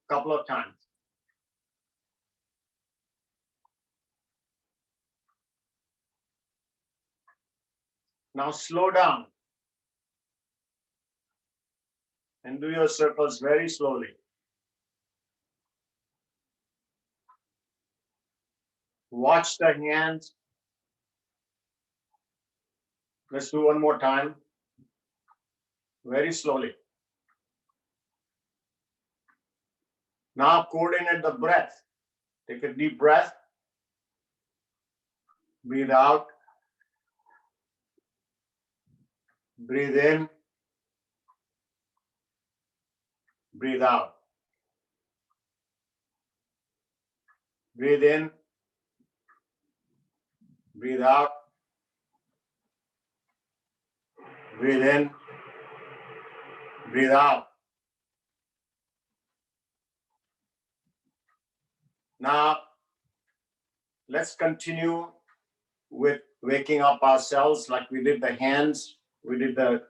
couple of times. Now slow down and do your circles very slowly. Watch the hands. Let's do one more time. Very slowly. Now coordinate the breath. Take a deep breath. Breathe out. Breathe in. Breathe out. Breathe in. Breathe out. Breathe in. Breathe out. Now, let's continue with waking up ourselves like we did the hands. We did the,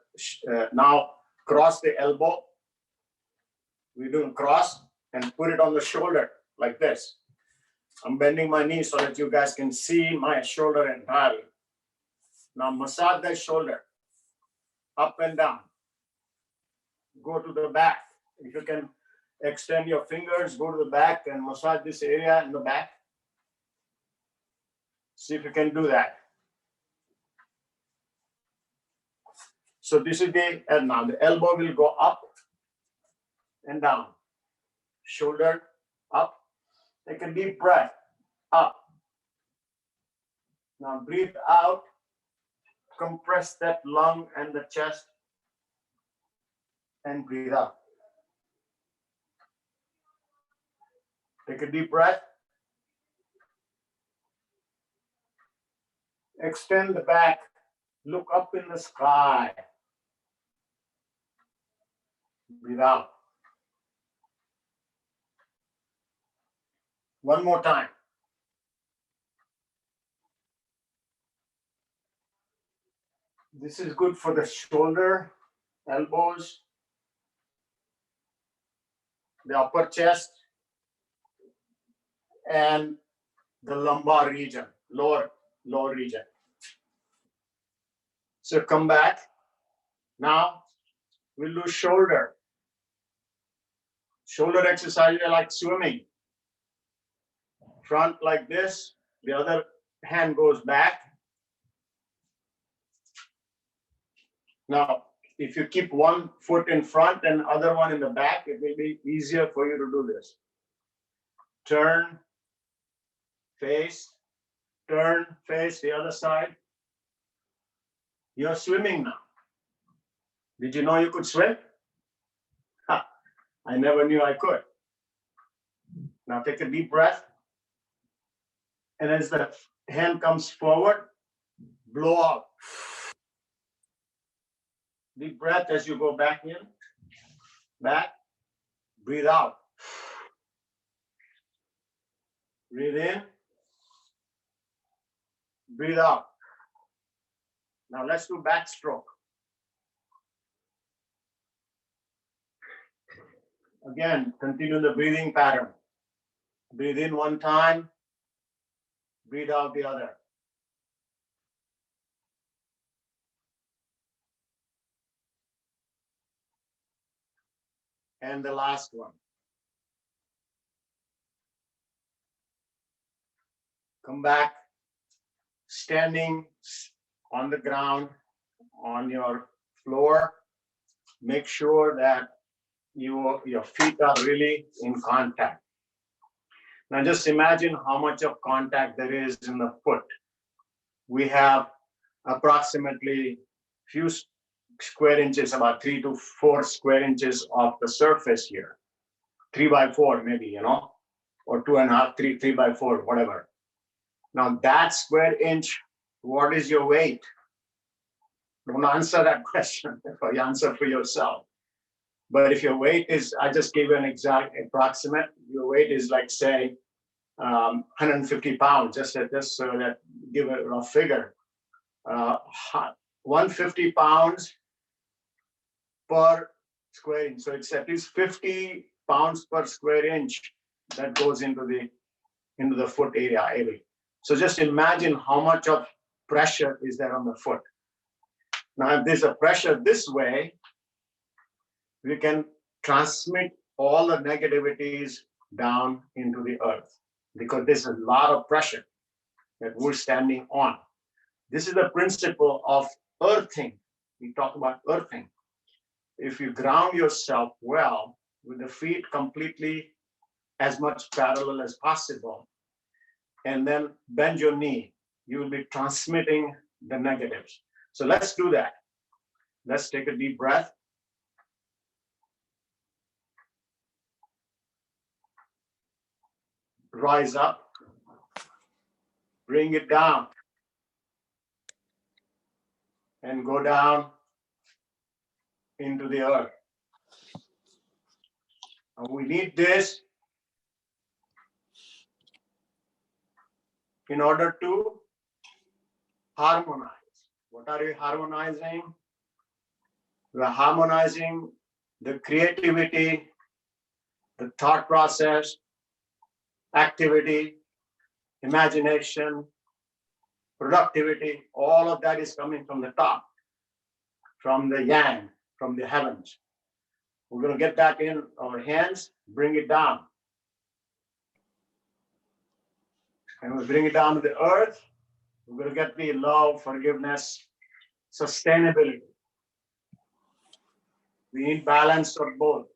now cross the elbow. We do cross and put it on the shoulder like this. I'm bending my knee so that you guys can see my shoulder entirely. Now massage that shoulder up and down. Go to the back. If you can extend your fingers, go to the back and massage this area in the back. See if you can do that. So this is the, and now the elbow will go up and down. Shoulder up. Take a deep breath. Up. Now breathe out. Compress that lung and the chest. And breathe out. Take a deep breath. Extend the back. Look up in the sky. Breathe out. One more time. This is good for the shoulder, elbows, the upper chest, and the lumbar region, lower region. So come back. Now we'll do shoulder. Shoulder exercise like swimming. Front like this, the other hand goes back. Now, if you keep one foot in front and other one in the back, it will be easier for you to do this. Turn, face, the other side. You're swimming now. Did you know you could swim? Ha, I never knew I could. Now take a deep breath. And as the hand comes forward, blow out. Deep breath as you go back in, back, breathe out. Breathe in, breathe out. Now let's do backstroke. Again, continue the breathing pattern. Breathe in one time, breathe out the other. And the last one. Come back, standing on the ground, on your floor. Make sure that your feet are really in contact. Now just imagine how much of contact there is in the foot. We have approximately few square inches, about 3 to 4 square inches of the surface here. 3 by 4 maybe, or 2.5, 3 by 4, whatever. Now that square inch, what is your weight? Don't answer that question. You answer for yourself. But if your weight is, I just gave you an exact approximate, your weight is like say 150 pounds, just so that give a rough figure. 150 pounds per square inch. So it's at least 50 pounds per square inch that goes into the foot area. So just imagine how much of pressure is there on the foot. Now, if there's a pressure this way, we can transmit all the negativities down into the earth because there's a lot of pressure that we're standing on. This is the principle of earthing. We talk about earthing. If you ground yourself well with the feet completely as much parallel as possible, and then bend your knee, you will be transmitting the negatives. So let's do that. Let's take a deep breath. Rise up. Bring it down. And go down into the earth. And we need this in order to harmonize. What are we harmonizing? We're harmonizing the creativity, the thought process, activity, imagination, productivity. All of that is coming from the top, from the yang, from the heavens. We're going to get that in our hands, bring it down. And we bring it down to the earth. We're going to get the love, forgiveness, sustainability. We need balance of both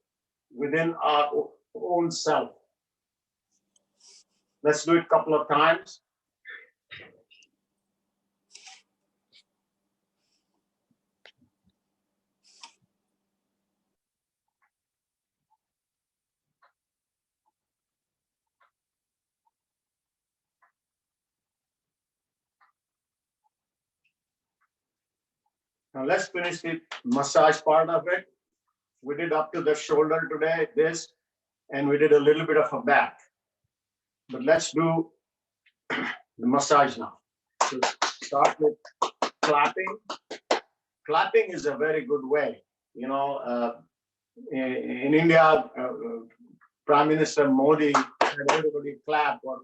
within our own self. Let's do it a couple of times. Now let's finish the massage part of it. We did up to the shoulder today, this, and we did a little bit of a back. But let's do the massage now. So start with clapping. Clapping is a very good way. You know, in India, Prime Minister Modi had everybody clap or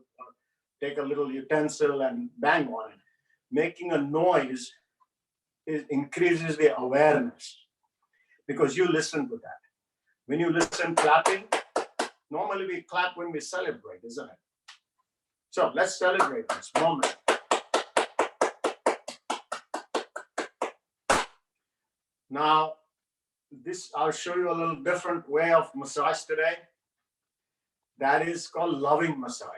take a little utensil and bang on it. Making a noise increases the awareness because you listen to that. When you listen clapping, normally we clap when we celebrate, isn't it? So let's celebrate this moment. Now, I'll show you a little different way of massage today. That is called loving massage.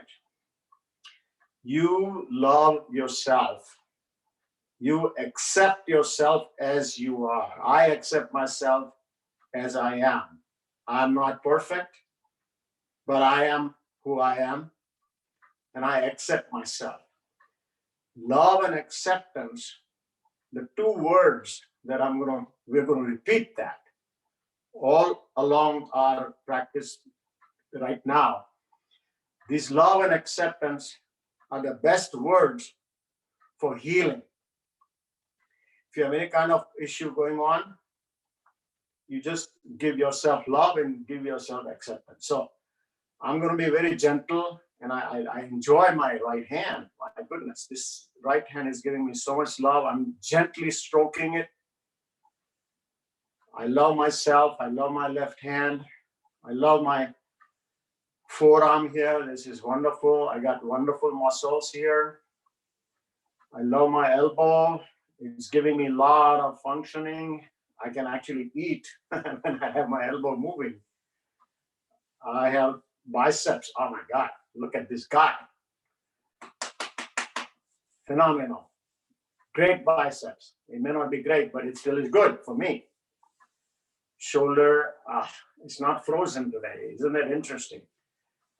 You love yourself. You accept yourself as you are. I accept myself as I am. I'm not perfect, but I am who I am, and I accept myself. Love and acceptance, the two words that we're going to repeat that all along our practice right now. These love and acceptance are the best words for healing. If you have any kind of issue going on, you just give yourself love and give yourself acceptance. So I'm going to be very gentle, and I enjoy my right hand. My goodness, this right hand is giving me so much love. I'm gently stroking it. I love myself. I love my left hand. I love my forearm here. This is wonderful. I got wonderful muscles here. I love my elbow. It's giving me a lot of functioning. I can actually eat when I have my elbow moving. I have biceps. Oh my God, look at this guy. Phenomenal. Great biceps. It may not be great, but it still is good for me. Shoulder, it's not frozen today. Isn't that interesting?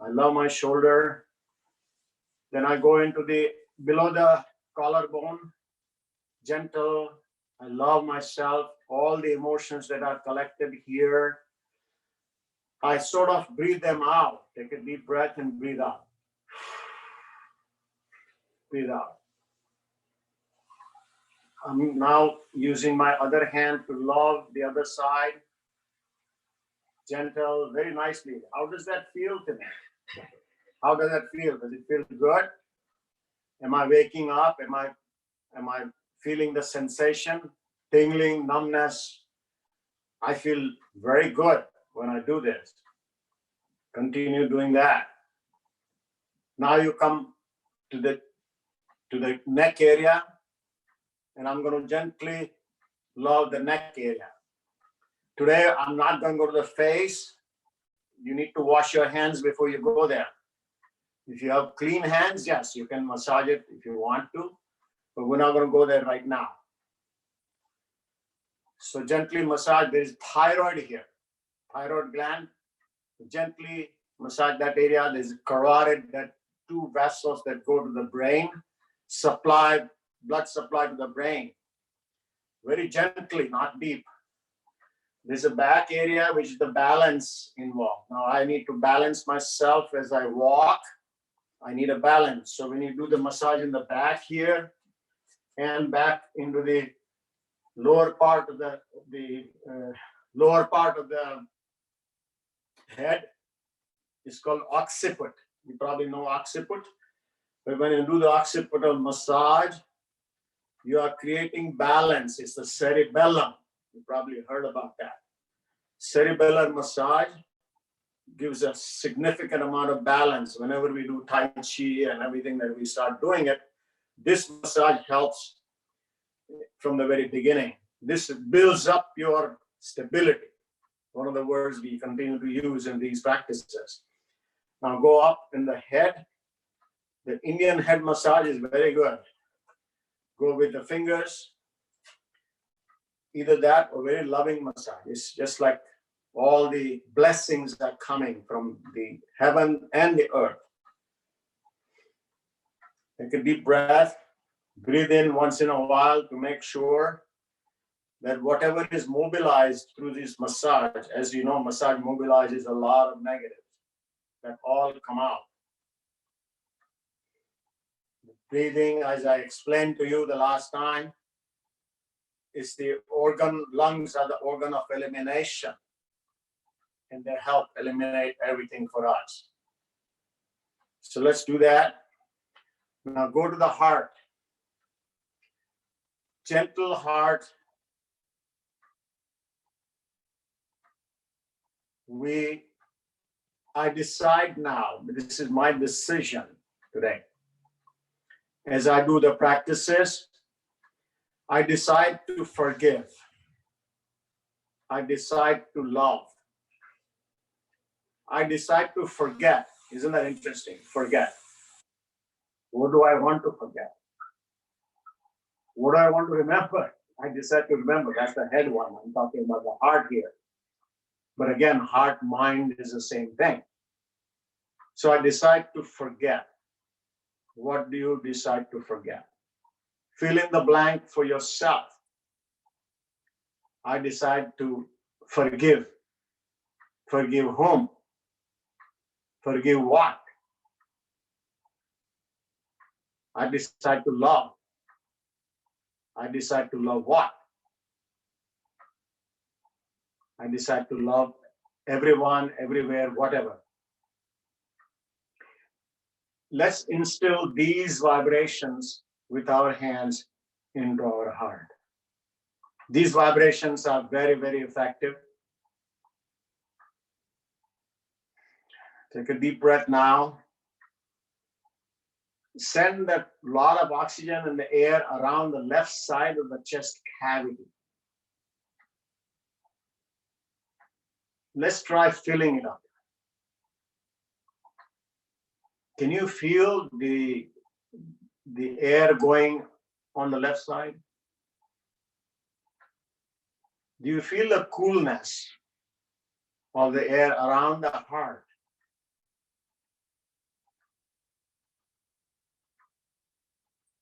I love my shoulder. Then I go into below the collarbone, gentle. I love myself. All the emotions that are collected here, I sort of breathe them out. Take a deep breath and breathe out. Breathe out. I'm now using my other hand to love the other side. gentle, very nicely. How does that feel to me? How does that feel? Does it feel good? Am I waking up? Am I feeling the sensation, tingling, numbness? I feel very good when I do this. Continue doing that. Now you come to the neck area, and I'm going to gently love the neck area. Today, I'm not going to go to the face. You need to wash your hands before you go there. If you have clean hands, yes, you can massage it if you want to, but we're not going to go there right now. So gently massage. There is thyroid here, thyroid gland. Gently massage that area. There's carotid, that two vessels that go to the brain, blood supply to the brain. Very gently, not deep. There's a back area, which is the balance involved. Now I need to balance myself as I walk. I need a balance. So when you do the massage in the back here and back into the lower part of the head, it's called occiput. You probably know occiput. But when you do the occipital massage, you are creating balance. It's the cerebellum. You probably heard about that. Cerebellar massage gives a significant amount of balance. Whenever we do Tai Chi and everything that we start doing it, this massage helps from the very beginning. This builds up your stability. One of the words we continue to use in these practices. Now go up in the head. The Indian head massage is very good. Go with the fingers. Either that or very loving massage. It's just like all the blessings are coming from the heaven and the earth. Take a deep breath. Breathe in once in a while to make sure that whatever is mobilized through this massage, as you know, massage mobilizes a lot of negatives that all come out. Breathing, as I explained to you the last time, is the organ. Lungs are the organ of elimination, and they help eliminate everything for us. So let's do that. Now go to the heart. Gentle heart. I decide now, this is my decision today. As I do the practices, I decide to forgive. I decide to love. I decide to forget. Isn't that interesting? Forget. What do I want to forget? What do I want to remember? I decide to remember. That's the head one. I'm talking about the heart here. But again, heart, mind is the same thing. So I decide to forget. What do you decide to forget? Fill in the blank for yourself. I decide to forgive. Forgive whom? Forgive what? I decide to love. I decide to love what? I decide to love everyone, everywhere, whatever. Let's instill these vibrations with our hands into our heart. These vibrations are very, very effective. Take a deep breath now. Send a lot of oxygen in the air around the left side of the chest cavity. Let's try filling it up. Can you feel the air going on the left side? Do you feel the coolness of the air around the heart?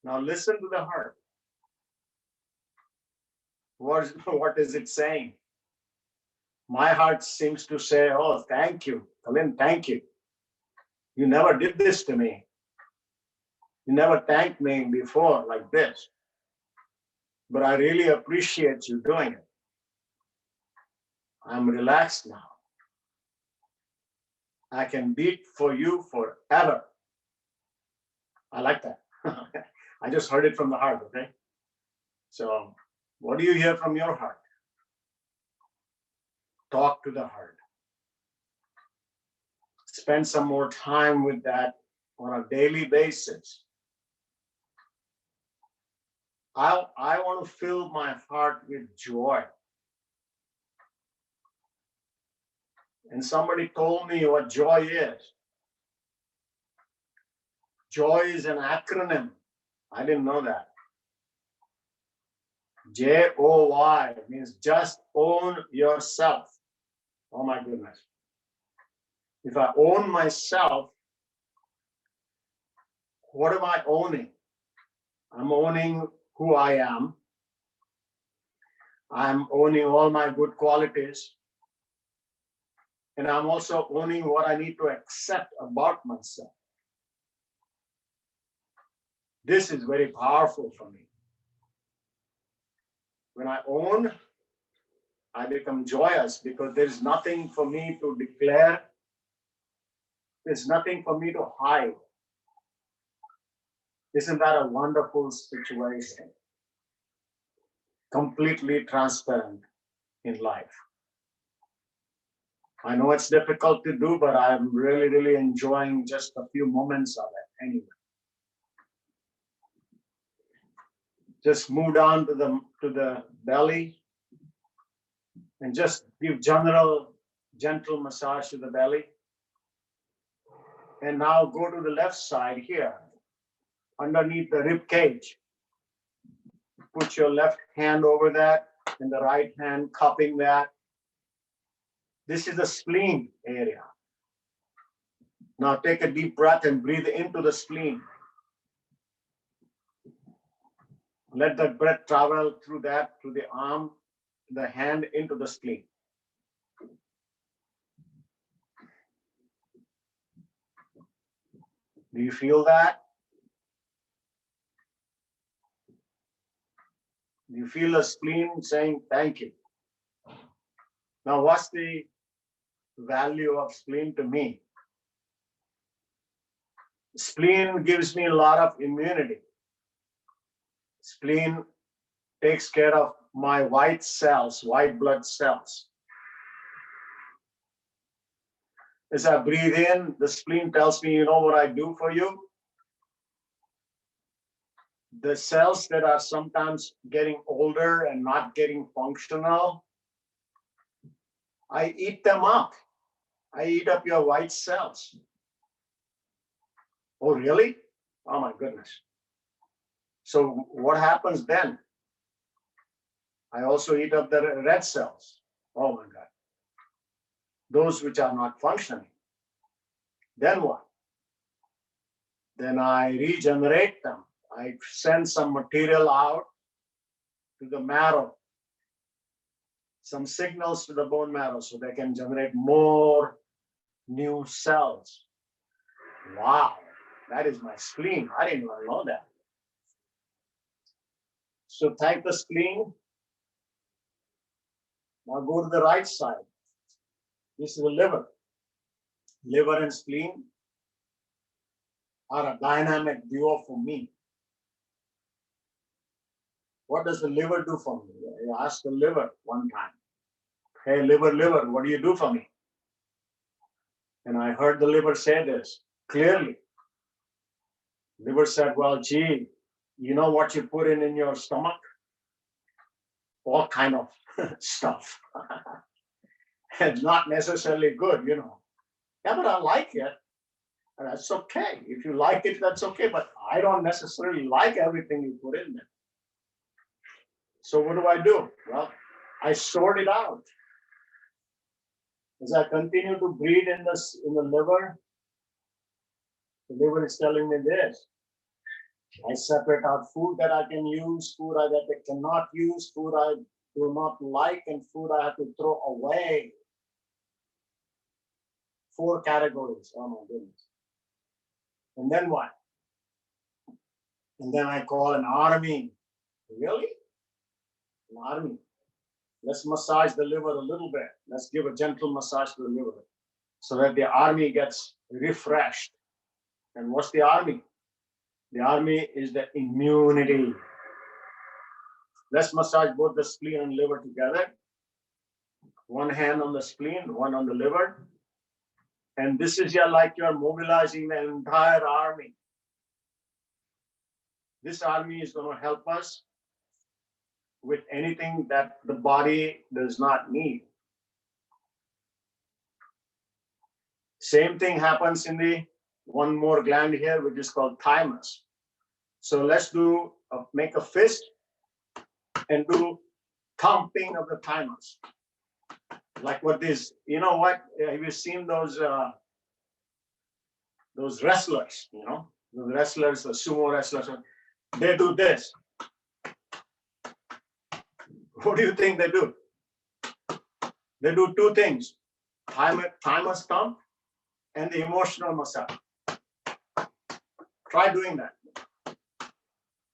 Now listen to the heart. What is it saying? My heart seems to say, oh, thank you, Kalin, thank you. You never did this to me. You never thanked me before like this. But I really appreciate you doing it. I'm relaxed now. I can beat for you forever. I like that. I just heard it from the heart, okay? So, what do you hear from your heart? Talk to the heart. Spend some more time with that on a daily basis. I want to fill my heart with joy. And somebody told me what joy is. Joy is an acronym. I didn't know that. Joy means just own yourself. Oh my goodness. If I own myself, what am I owning? I'm owning who I am. I'm owning all my good qualities. And I'm also owning what I need to accept about myself. This is very powerful for me. When I own, I become joyous because there's nothing for me to declare. There's nothing for me to hide. Isn't that a wonderful situation? Completely transparent in life. I know it's difficult to do, but I'm really, really enjoying just a few moments of it anyway. Just move down to the belly and just give gentle massage to the belly. And now go to the left side here, underneath the rib cage. Put your left hand over that and the right hand cupping that. This is the spleen area. Now take a deep breath and breathe into the spleen. Let that breath travel through that, through the arm, the hand into the spleen. Do you feel that? Do you feel the spleen saying thank you? Now, what's the value of spleen to me? Spleen gives me a lot of immunity. Spleen takes care of my white cells, white blood cells. As I breathe in, the spleen tells me, you know what I do for you? The cells that are sometimes getting older and not getting functional, I eat them up. I eat up your white cells. Oh, really? Oh, my goodness. So what happens then? I also eat up the red cells. Oh, my God. Those which are not functioning. Then what? Then I regenerate them. I send some material out to the marrow, some signals to the bone marrow so they can generate more new cells. Wow, that is my spleen. I didn't even know that. So thank the spleen. Now go to the right side. This is the liver. Liver and spleen are a dynamic duo for me. What does the liver do for me? I asked the liver one time, hey, liver, what do you do for me? And I heard the liver say this clearly. Liver said, well, gee, you know what you put in your stomach? All kind of stuff. And not necessarily good, you know. Yeah, but I like it. And that's okay. If you like it, that's okay. But I don't necessarily like everything you put in there. So what do? Well, I sort it out. As I continue to breathe in the liver is telling me this. I separate out food that I can use, food that I cannot use, food I do not like, and food I have to throw away. 4 categories. Oh my goodness. And then what? And then I call an army. Really? An army. Let's massage the liver a little bit. Let's give a gentle massage to the liver. so that the army gets refreshed. And what's the army? The army is the immunity. Let's massage both the spleen and liver together. One hand on the spleen, one on the liver. And this is like you're mobilizing the entire army. This army is going to help us with anything that the body does not need. Same thing happens in the one more gland here, which is called thymus. So let's do make a fist and do thumping of the thymus. Like what this, you know what? Have you seen those wrestlers? You know, the wrestlers, the sumo wrestlers. They do this. What do you think they do? They do two things: thymus thump and the emotional massage. Try doing that.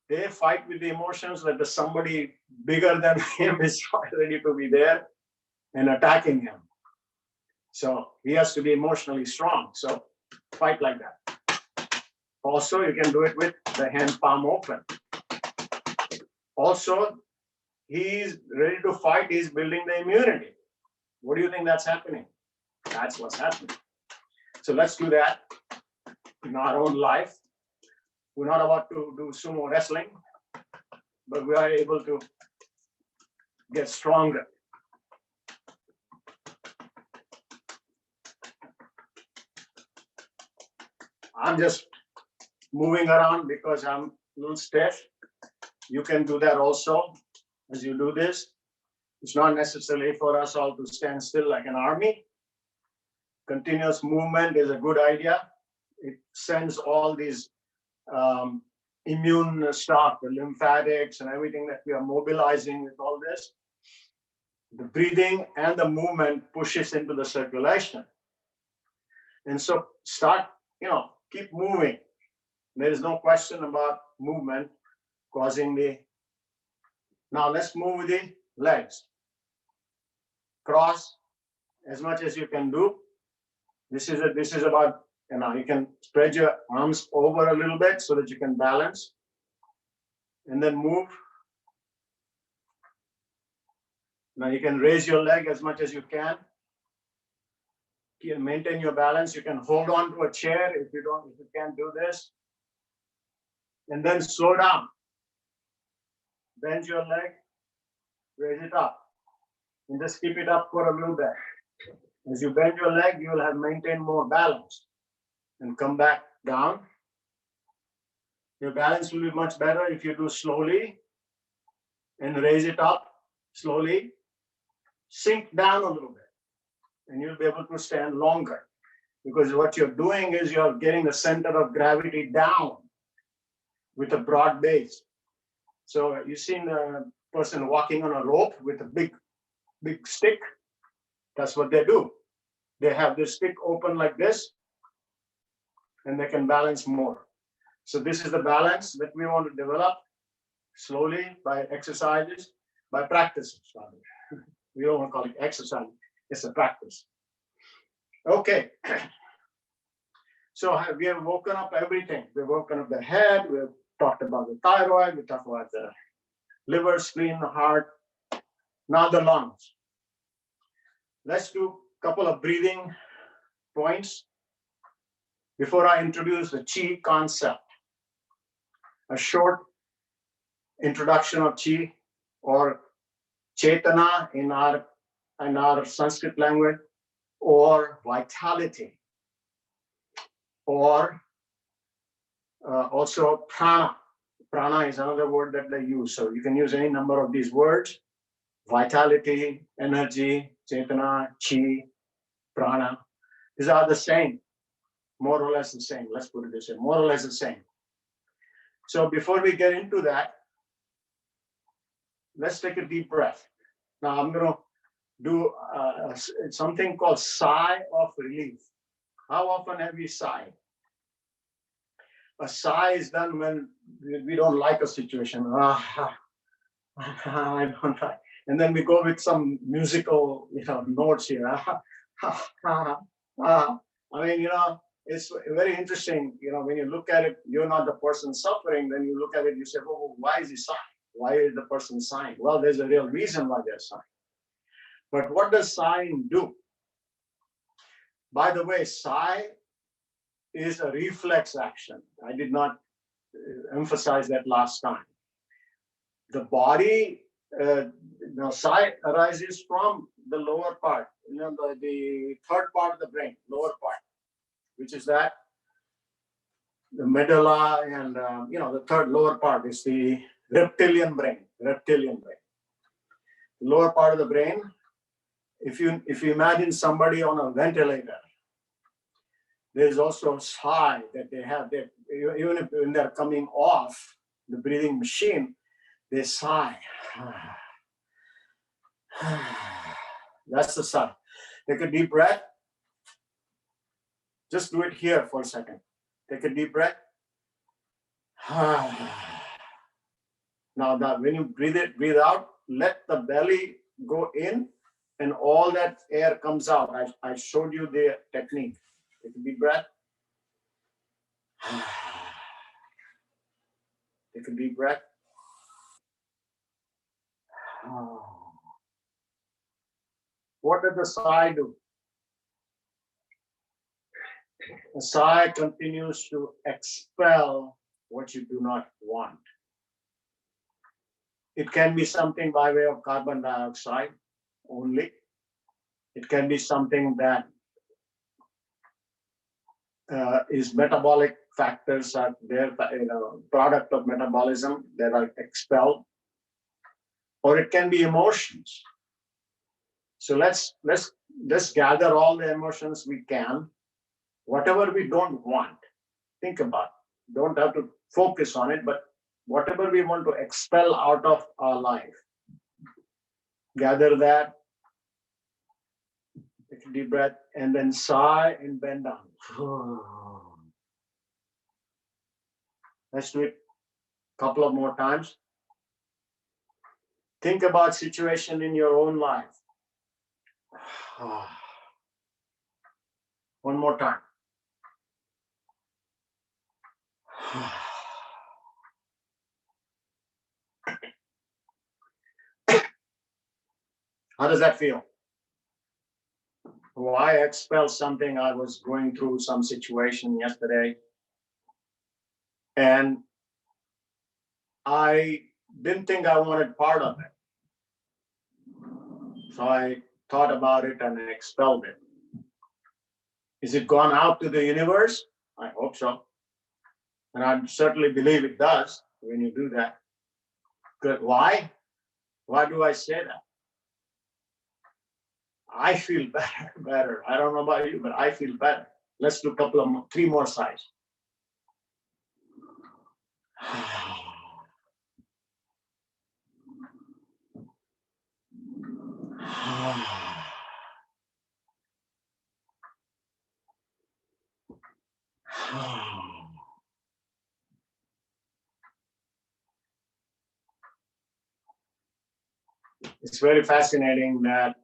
They fight with the emotions that somebody bigger than him is ready to be there and attacking him. So he has to be emotionally strong. So fight like that. Also, you can do it with the hand palm open. Also, he's ready to fight. He's building the immunity. What do you think that's happening? That's what's happening. So let's do that in our own life. We're not about to do sumo wrestling, but we are able to get stronger. I'm just moving around because I'm a little stiff. You can do that also as you do this. It's not necessarily for us all to stand still like an army. Continuous movement is a good idea. It sends all these immune stuff, the lymphatics and everything that we are mobilizing with all this. The breathing and the movement pushes into the circulation. And so start, keep moving. There is no question about movement causing the. Now let's move with the legs. Cross as much as you can do. This is about, you can spread your arms over a little bit so that you can balance. And then move. Now you can raise your leg as much as you can. You can maintain your balance. You can hold on to a chair if you can't do this. And then slow down. Bend your leg, raise it up. And just keep it up for a little bit. As you bend your leg, you will have maintained more balance. And come back down. Your balance will be much better if you do slowly and raise it up slowly. Sink down a little bit. And you'll be able to stand longer. Because what you're doing is you're getting the center of gravity down with a broad base. So you've seen a person walking on a rope with a big stick. That's what they do. They have this stick open like this, and they can balance more. So this is the balance that we want to develop slowly by exercises, by practice. We don't want to call it exercise. It's a practice. Okay. So we have woken up everything. We've woken up the head. We've talked about the thyroid. We talked about the liver, spleen, the heart. Now the lungs. Let's do a couple of breathing points before I introduce the chi concept. A short introduction of chi, or chetana in our Sanskrit language, or vitality, or also prana. Prana is another word that they use. So you can use any number of these words: vitality, energy, chetana, chi, prana. These are the same, more or less the same. Let's put it this way, more or less the same. So before we get into that, let's take a deep breath. Now I'm going to do something called sigh of relief. How often have you sighed? A sigh is done when we don't like a situation. I don't like. And then we go with some musical, notes here. I mean, it's very interesting. When you look at it, you're not the person suffering. Then you look at it, you say, oh, why is he sighing? Why is the person sighing? Well, there's a real reason why they're sighing. But what does sighing do? By the way, sigh is a reflex action. I did not emphasize that last time. The body, sigh arises from the lower part, the third part of the brain, lower part, which is that the medulla, and the third lower part is the reptilian brain. The lower part of the brain. If you imagine somebody on a ventilator, there's also a sigh that they have. Even if when they're coming off the breathing machine, they sigh. That's the sigh. Take a deep breath. Just do it here for a second. Take a deep breath. Now when you breathe out, let the belly go in and all that air comes out. I showed you the technique. Take a deep breath. Take a deep breath. What does the sigh do? The sigh continues to expel what you do not want. It can be something by way of carbon dioxide only. It can be something that is metabolic factors are there, product of metabolism that are expelled, or it can be emotions. So let's gather all the emotions we can. Whatever we don't want, think about it. Don't have to focus on it, but whatever we want to expel out of our life, gather that, take a deep breath, and then sigh and bend down. Let's do it a couple of more times. Think about situation in your own life. One more time. How does that feel? Well, I expelled something. I was going through some situation yesterday, and I didn't think I wanted part of it. So I thought about it and I expelled it. Is it gone out to the universe? I hope so. And I certainly believe it does when you do that. Good. Why? Why do I say that? I feel better. I don't know about you, but I feel better. Let's do three more sighs. It's very fascinating that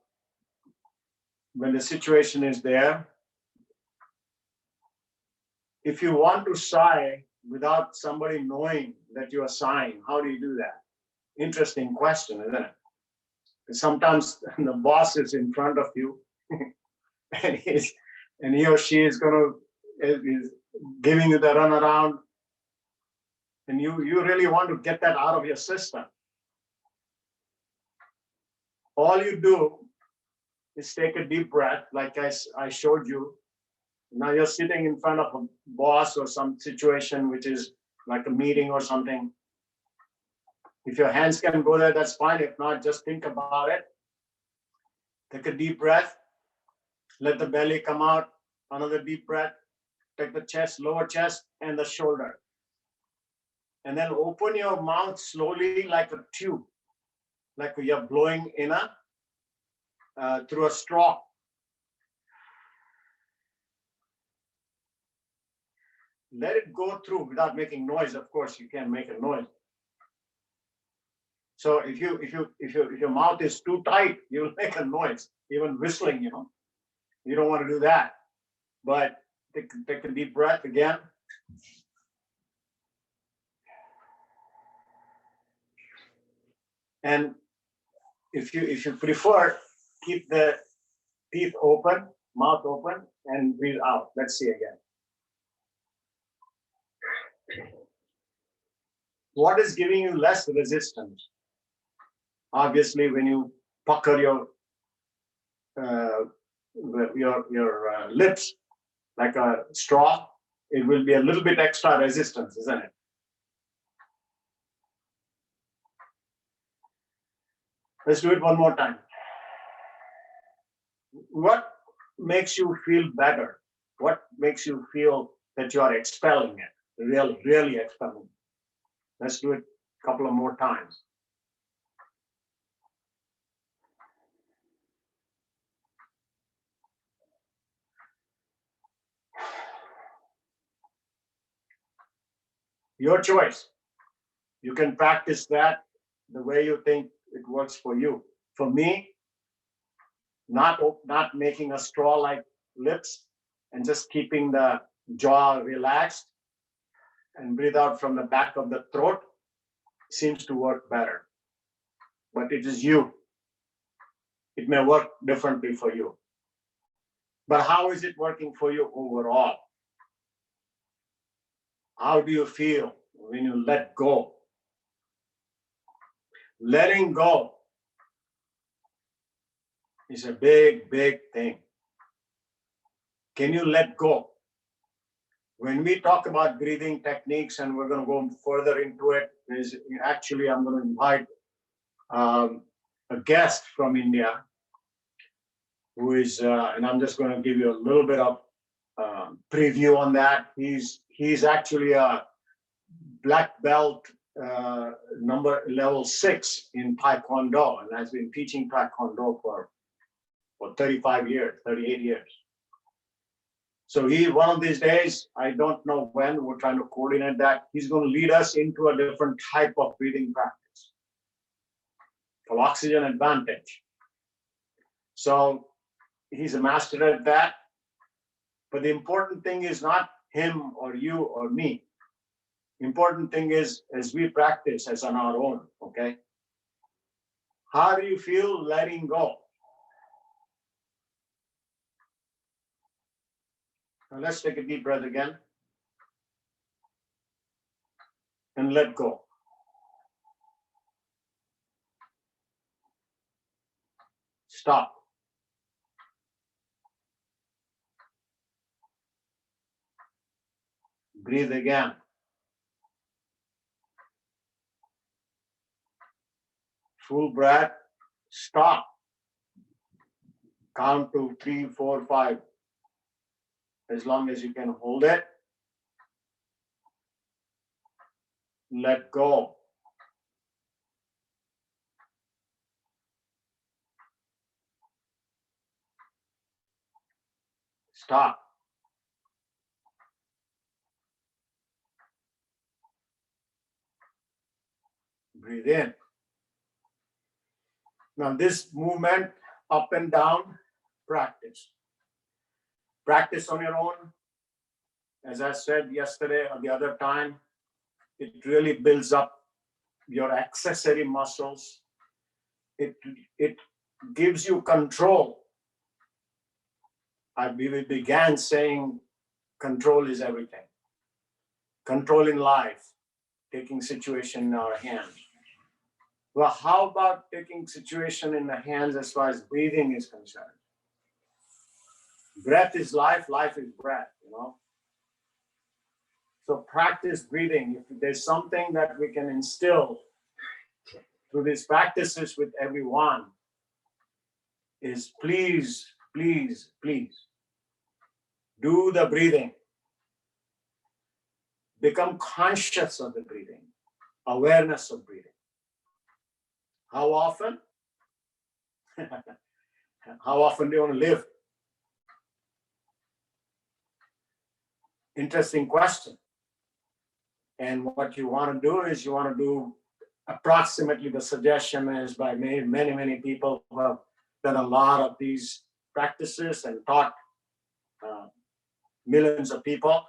when the situation is there, if you want to sigh without somebody knowing that you are sighing, how do you do that? Interesting question, isn't it? Sometimes the boss is in front of you and he or she is giving you the runaround, and you really want to get that out of your system. All you do is take a deep breath, like I showed you. Now you're sitting in front of a boss or some situation which is like a meeting or something. If your hands can go there, that's fine. If not, just think about it. Take a deep breath. Let the belly come out. Another deep breath. Take the chest, lower chest, and the shoulder. And then open your mouth slowly like a tube, like you're blowing in through a straw. Let it go through without making noise. Of course, you can't make a noise. So if your mouth is too tight, you'll make a noise, even whistling. You don't want to do that. but take a deep breath again. And if you prefer, keep the teeth open, mouth open, and breathe out. Let's see again. What is giving you less resistance? Obviously, when you pucker your lips like a straw, it will be a little bit extra resistance, isn't it? Let's do it one more time. What makes you feel better? What makes you feel that you are expelling it? Really expelling it. Let's do it a couple of more times. Your choice. You can practice that the way you think it works for you. For me, not making a straw-like lips and just keeping the jaw relaxed and breathe out from the back of the throat seems to work better. But it is you. It may work differently for you. But how is it working for you overall? How do you feel when you let go? Letting go is a big thing. Can you let go? When we talk about breathing techniques, and we're going to go further into it, is actually I'm going to invite a guest from India who is, and I'm just going to give you a little bit of preview on that. He's actually a black belt level 6 in Taekwondo, and has been teaching Taekwondo for 35 years, 38 years. So one of these days, I don't know when, we're trying to coordinate that. He's going to lead us into a different type of breathing practice called oxygen advantage. So he's a master at that. But the important thing is not him or you or me. Important thing is, as we practice as on our own, okay? How do you feel letting go? Now let's take a deep breath again. And let go. Stop. Breathe again. Full breath. Stop. Count to 3, 4, 5. As long as you can hold it. Let go. Stop. Breathe in. Now this movement up and down, practice. Practice on your own. As I said yesterday or the other time, it really builds up your accessory muscles. It gives you control. We began saying control is everything. Control in life, taking situation in our hands. Well, how about taking situation in the hands as far as breathing is concerned? Breath is life, life is breath, you know. So practice breathing. If there's something that we can instill through these practices with everyone, is please do the breathing. Become conscious of the breathing, awareness of breathing. How often? How often do you want to live? Interesting question. And what you want to do is you want to do approximately, the suggestion is by many people who have done a lot of these practices and taught millions of people.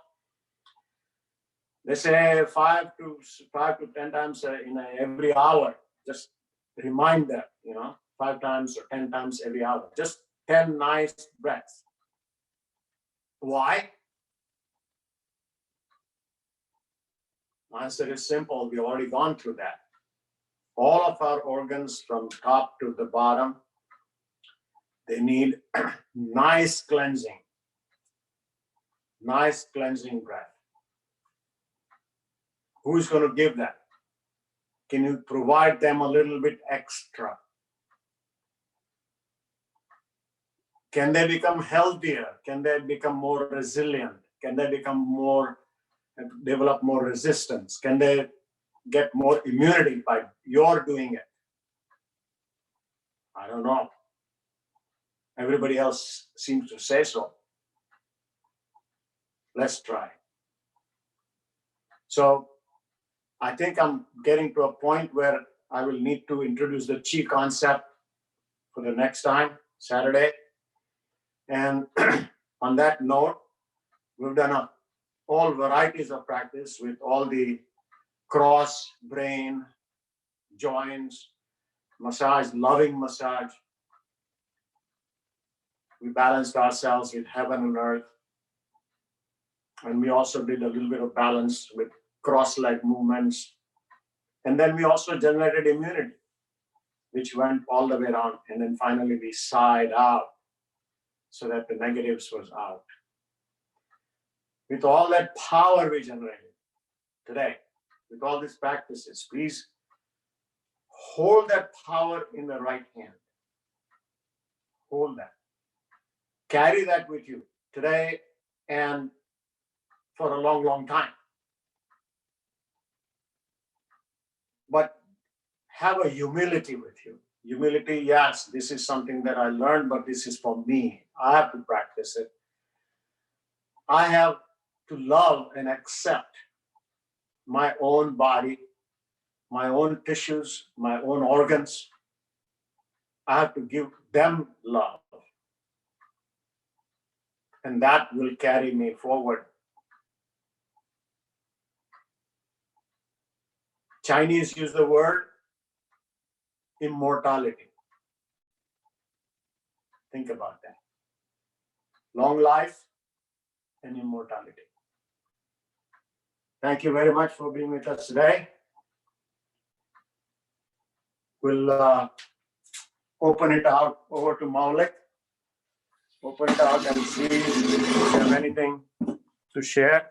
They say 5 to 10 times every hour. Just remind them, 5 times or 10 times every hour. Just 10 nice breaths. Why? Answer is simple. We've already gone through that. All of our organs from top to the bottom, they need nice cleansing. Nice cleansing breath. Who's going to give that? Can you provide them a little bit extra? Can they become healthier? Can they become more resilient? Can they develop more resistance? Can they get more immunity by your doing it? I don't know. Everybody else seems to say so. Let's try. So I think I'm getting to a point where I will need to introduce the Chi concept for the next time, Saturday. And on that note, we've done all varieties of practice with all the cross, brain, joints, massage, loving massage. We balanced ourselves with heaven and earth. And we also did a little bit of balance with cross-leg movements. And then we also generated immunity, which went all the way around. And then finally we sighed out so that the negatives was out. With all that power we generated today, with all these practices, please hold that power in the right hand. Hold that. Carry that with you today and for a long, long time. But have a humility with you. Humility, yes, this is something that I learned, but this is for me. I have to practice it. I have to love and accept my own body, my own tissues, my own organs. I have to give them love. And that will carry me forward. Chinese use the word immortality. Think about that. Long life and immortality. Thank you very much for being with us today. We'll open it out over to Maulik. Open it out and see if you have anything to share.